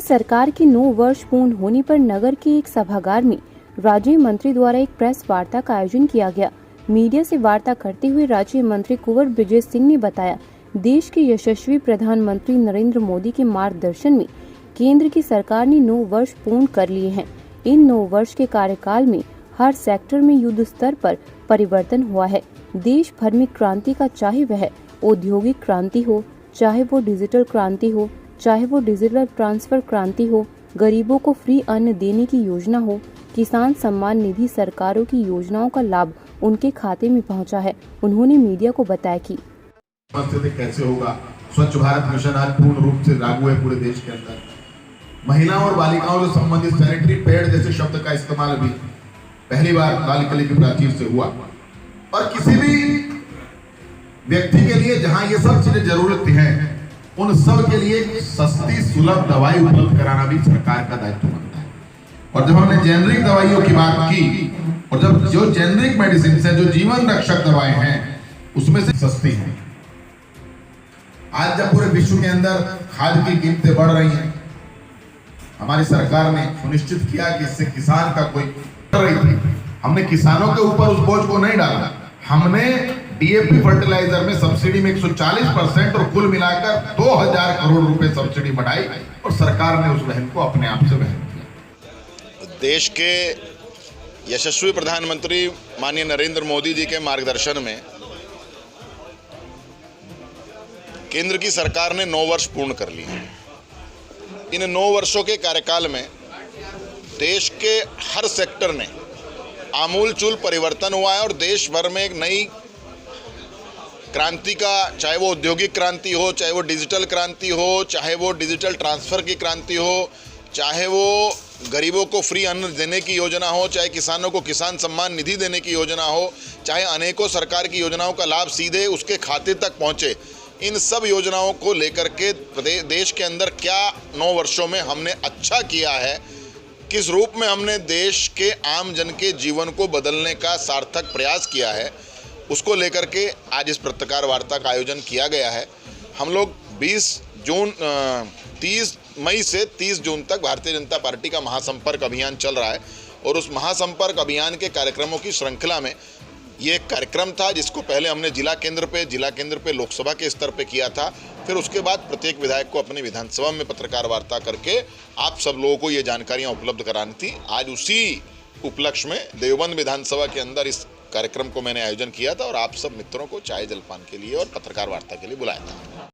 सरकार के 9 वर्ष पूर्ण होने पर नगर के एक सभागार में राज्य मंत्री द्वारा एक प्रेस वार्ता का आयोजन किया गया। मीडिया से वार्ता करते हुए राज्य मंत्री कुंवर ब्रजेश सिंह ने बताया, देश के यशस्वी प्रधानमंत्री नरेंद्र मोदी के मार्गदर्शन में केंद्र की सरकार ने 9 वर्ष पूर्ण कर लिए हैं। इन 9 वर्ष के कार्यकाल में हर सेक्टर में युद्ध स्तर पर परिवर्तन हुआ है। देश भर में क्रांति का, चाहे वह औद्योगिक क्रांति हो, चाहे वो डिजिटल क्रांति हो, चाहे वो डिजिटल ट्रांसफर क्रांति हो, गरीबों को फ्री अन्न देने की योजना हो, किसान सम्मान निधि, सरकारों की योजनाओं का लाभ उनके खाते में पहुंचा है। उन्होंने मीडिया को बताया कि कैसे होगा। स्वच्छ भारत मिशन आज पूर्ण रूप से लागू है पूरे देश के अंदर। महिलाओं और बालिकाओं से संबंधित सैनिटरी पैड जैसे शब्द का इस्तेमाल भी पहली बार लाल किले की प्राचीर से हुआ। और किसी भी व्यक्ति के लिए जहां ये सब चीजें जरूरत है, उन सब के लिए सस्ती सुलभ दवाई उपलब्ध कराना भी सरकार का दायित्व बनता है। और जब हमने जेनरिक दवाइयों की बात की, और जब जो जेनरिक मेडिसिन है, जो जीवन रक्षक दवाएं हैं, उसमें से सस्ती हैं। आज जब पूरे विश्व के अंदर खाद की कीमतें बढ़ रही हैं, हमारी सरकार ने सुनिश्चित किया कि इससे किसान का कोई रही थी। हमने किसानों के ऊपर उस बोझ को नहीं डाला। हमने डीएपी फर्टिलाइजर में सब्सिडी में 140% और कुल मिलाकर 2000 करोड़ रुपए सब्सिडी बढ़ाई और सरकार ने उस वहन को अपने आप से वहन किया। देश के यशस्वी प्रधानमंत्री माननीय नरेंद्र मोदी जी के मार्गदर्शन में केंद्र की सरकार ने 9 वर्ष पूर्ण कर लिए। इन 9 वर्षों के कार्यकाल में देश के हर सेक्टर में आमूलचूल परिवर्तन हुआ है और देश भर में एक नई क्रांति का, चाहे वो औद्योगिक क्रांति हो, चाहे वो डिजिटल क्रांति हो, चाहे वो डिजिटल ट्रांसफर की क्रांति हो, चाहे वो गरीबों को फ्री अन्न देने की योजना हो, चाहे किसानों को किसान सम्मान निधि देने की योजना हो, चाहे अनेकों सरकार की योजनाओं का लाभ सीधे उसके खाते तक पहुंचे। इन सब योजनाओं को लेकर के देश के अंदर क्या 9 वर्षों में हमने अच्छा किया है, किस रूप में हमने देश के आम जन के जीवन को बदलने का सार्थक प्रयास किया है, उसको लेकर के आज इस पत्रकार वार्ता का आयोजन किया गया है। हम लोग 30 मई से 30 जून तक भारतीय जनता पार्टी का महासंपर्क अभियान चल रहा है और उस महासंपर्क अभियान के कार्यक्रमों की श्रृंखला में ये एक कार्यक्रम था जिसको पहले हमने जिला केंद्र पे लोकसभा के स्तर पे किया था। फिर उसके बाद प्रत्येक विधायक को अपनी विधानसभा में पत्रकार वार्ता करके आप सब लोगों को ये जानकारियां उपलब्ध करानी थी। आज उसी उपलक्ष्य में देवबंद विधानसभा के अंदर इस कार्यक्रम को मैंने आयोजन किया था और आप सब मित्रों को चाय जलपान के लिए और पत्रकार वार्ता के लिए बुलाया था।